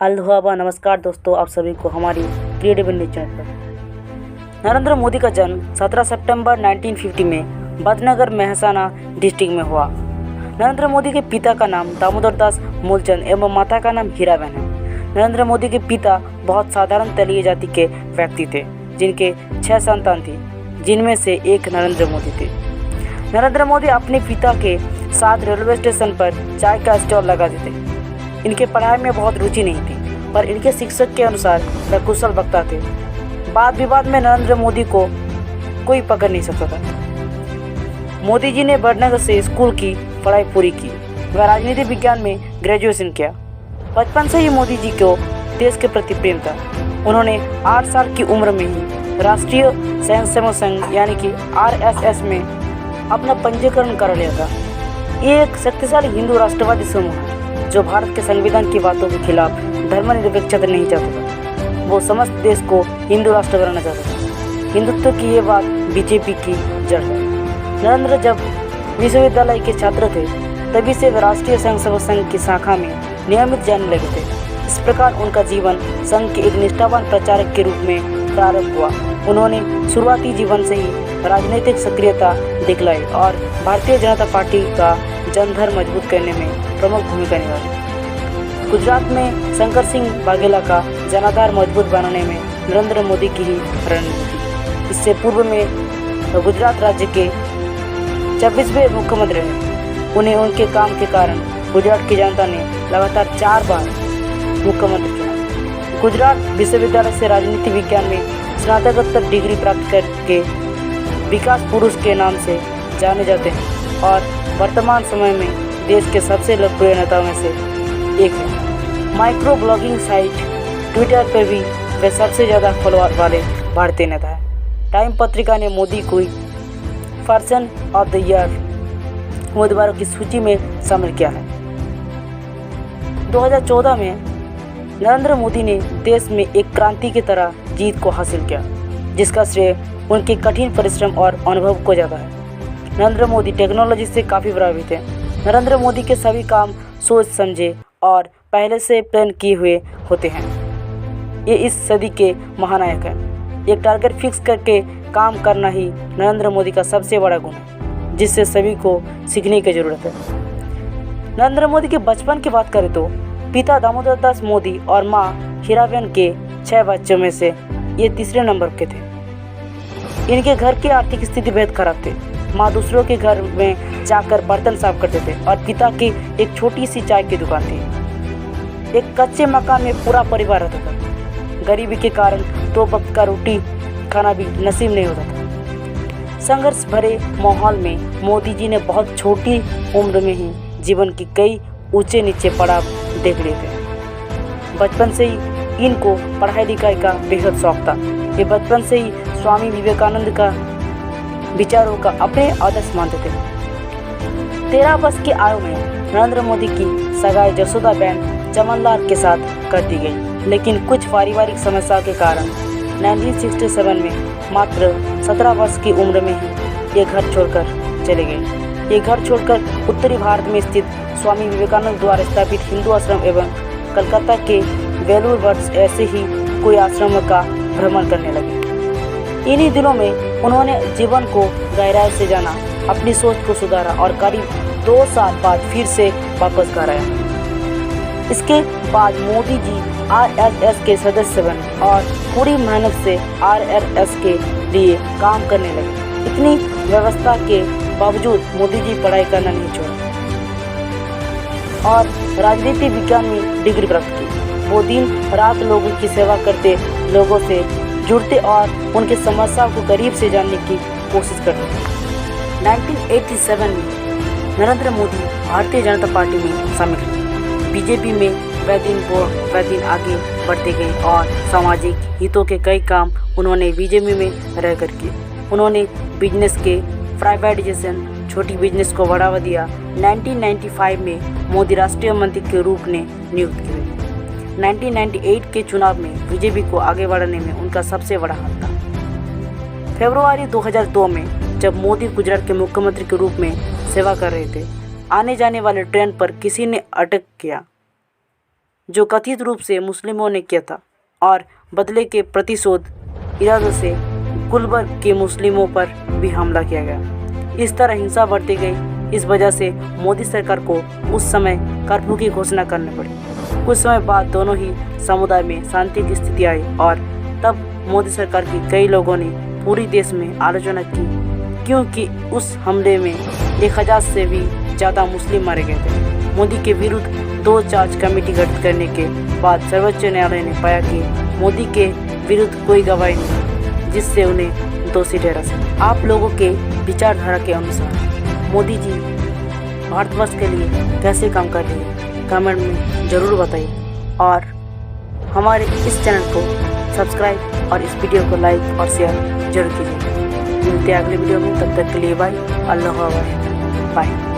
अल्हुआबा नमस्कार दोस्तों, आप सभी को हमारी क्रिएटिव न्यूज चैनल पर। नरेंद्र मोदी का जन्म 17 सितंबर 1950 में बदनगर मेहसाना डिस्ट्रिक्ट में हुआ। नरेंद्र मोदी के पिता का नाम दामोदर दास मूलचंद एवं माता का नाम हीराबेन है। नरेंद्र मोदी के पिता बहुत साधारण तलीय जाति के व्यक्ति थे, जिनके 6 संतान थी, जिनमें से एक नरेंद्र मोदी थे। नरेंद्र मोदी अपने पिता के साथ रेलवे स्टेशन पर चाय का स्टॉल लगाते थे। इनके पढ़ाई में बहुत रुचि नहीं थी, पर इनके शिक्षक के अनुसार वे कुशल वक्ता थे। वाद विवाद में नरेंद्र मोदी को कोई पकड़ नहीं सकता था। मोदी जी ने बड़नगर से स्कूल की पढ़ाई पूरी की। वह राजनीति विज्ञान में ग्रेजुएशन किया। बचपन से ही मोदी जी को देश के प्रति प्रेम था। उन्होंने 8 साल की उम्र में ही राष्ट्रीय स्वयंसेवक संघ यानी कि RSS में अपना पंजीकरण कर लिया था। ये एक शक्तिशाली हिंदू राष्ट्रवादी समूह है जो भारत के संविधान की बातों के खिलाफ धर्मनिरपेक्षता नहीं चाहता था। वो समस्त देश को हिंदू राष्ट्र बनाना चाहता था। हिंदुत्व की ये बात बीजेपी की जड़ है। नरेंद्र जब विश्वविद्यालय के छात्र थे, तभी से वे राष्ट्रीय स्वयंसेवक संघ की शाखा में नियमित जाने लगे थे। इस प्रकार उनका जीवन संघ के एक निष्ठावान प्रचारक के रूप में प्रारंभ हुआ। उन्होंने शुरुआती जीवन से ही राजनीतिक सक्रियता दिखलाई और भारतीय जनता पार्टी का जनधर्म मजबूत करने में प्रमुख भूमिका निभाई। गुजरात में शंकर सिंह वाघेला का जनाधार मजबूत बनाने में नरेंद्र मोदी की ही रणनीति थी। इससे पूर्व में गुजरात राज्य के 26वें मुख्यमंत्री रहे। उन्हें उनके काम के कारण गुजरात की जनता ने लगातार 4 बार मुख्यमंत्री चुना। गुजरात विश्वविद्यालय से राजनीति विज्ञान में स्नातकोत्तर डिग्री प्राप्त करके विकास पुरुष के नाम से जाने जाते हैं और वर्तमान समय में देश के सबसे लोकप्रिय नेताओं में से एक है। माइक्रो ब्लॉगिंग साइट ट्विटर पर भी वे सबसे ज़्यादा फॉलोअर वाले भारतीय नेता हैं। टाइम पत्रिका ने मोदी को पर्सन ऑफ द ईयर उम्मीदवारों की सूची में शामिल किया है। 2014 में नरेंद्र मोदी ने देश में एक क्रांति की तरह जीत को हासिल किया, जिसका श्रेय उनके कठिन परिश्रम और अनुभव को जाता है। नरेंद्र मोदी टेक्नोलॉजी से काफ़ी प्रभावित हैं। नरेंद्र मोदी के सभी काम सोच समझे और पहले से प्लान किए हुए होते हैं। ये इस सदी के महानायक हैं। एक टारगेट फिक्स करके काम करना ही नरेंद्र मोदी का सबसे बड़ा गुण है, जिससे सभी को सीखने की जरूरत है। नरेंद्र मोदी के बचपन की बात करें तो पिता दामोदर दास मोदी और माँ हीराबेन के 6 बच्चों में से ये तीसरे नंबर के थे। इनके घर की आर्थिक स्थिति बेहद खराब थी। माँ दूसरों के घर में जाकर बर्तन साफ करते थे और पिता की एक छोटी सी चाय की दुकान थी। एक कच्चे मकान में पूरा परिवार रहता था। गरीबी के कारण 2 वक्त का रोटी खाना भी नसीब नहीं होता था। संघर्ष भरे माहौल में मोदी जी ने बहुत छोटी उम्र में ही जीवन की कई ऊंचे नीचे पड़ाव देख लिए थे। बचपन से ही इनको पढ़ाई लिखाई का बेहद शौक था। ये बचपन से ही स्वामी विवेकानंद का विचारों का अपने आदर्श मानते थे। 13 वर्ष की आयु में नरेंद्र मोदी की सगाई जसोदाबेन चमनलाल के साथ कर दी गई, लेकिन कुछ पारिवारिक समस्याओं के कारण 1967 में मात्र 17 वर्ष की उम्र में ही ये घर छोड़कर चले गए। ये घर छोड़कर उत्तरी भारत में स्थित स्वामी विवेकानंद द्वारा स्थापित हिंदू आश्रम एवं कलकत्ता के वेलूर मठ ऐसे ही कोई आश्रम का भ्रमण करने लगे। इन्हीं दिनों में उन्होंने जीवन को गहराई से जाना, अपनी सोच को सुधारा और करीब 2 साल बाद फिर से वापस घर आया। इसके बाद मोदी जी RSS के सदस्य बने और पूरी मेहनत से RSS के लिए काम करने लगे। इतनी व्यवस्था के बावजूद मोदी जी पढ़ाई करना नहीं छोड़ा और राजनीति विज्ञान में डिग्री प्राप्त की। वो दिन रात लोगों की सेवा करते, लोगों से जुड़ते और उनकी समस्याओं को करीब से जानने की कोशिश करते थे। 1987 में नरेंद्र मोदी भारतीय जनता पार्टी में शामिल हुए। बीजेपी में वह दिन आगे बढ़ते गए और सामाजिक हितों के कई काम उन्होंने बीजेपी में रहकर किए। उन्होंने बिजनेस के प्राइवेटाइजेशन, छोटी बिजनेस को बढ़ावा दिया। 1995 में मोदी राष्ट्रीय मंत्री के रूप में नियुक्त किए। 1998 के चुनाव में बीजेपी को आगे बढ़ाने में उनका सबसे बड़ा हाथ था। फरवरी 2002 में जब मोदी गुजरात के मुख्यमंत्री के रूप में सेवा कर रहे थे, आने जाने वाले ट्रेन पर किसी ने अटैक किया। जो कथित रूप से मुस्लिमों ने किया था और बदले के प्रतिशोध इरादों से गुलबर्ग के मुस्लिमों पर भी हमला किया गया। इस तरह हिंसा बढ़ती गई। इस वजह से मोदी सरकार को उस समय कर्फ्यू की घोषणा करनी पड़ी। कुछ समय बाद दोनों ही समुदाय में शांति की स्थिति आई और तब मोदी सरकार की कई लोगों ने पूरी देश में आलोचना की, क्योंकि उस हमले में 1000 से भी ज़्यादा मुस्लिम मारे गए थे। मोदी के विरुद्ध 2 जांच कमेटी गठित करने के बाद सर्वोच्च न्यायालय ने पाया कि मोदी के विरुद्ध कोई गवाही नहीं, जिससे उन्हें दोषी ठहरा सके। आप लोगों के विचारधारा के अनुसार मोदी जी भारतवर्ष के लिए कैसे काम कर रहे हैं, कमेंट में ज़रूर बताइए और हमारे इस चैनल को सब्सक्राइब और इस वीडियो को लाइक और शेयर जरूर कीजिए। मिलते हैं अगले वीडियो में, तब तक के लिए बाय। अल्लाह हाफ़िज़। बाय।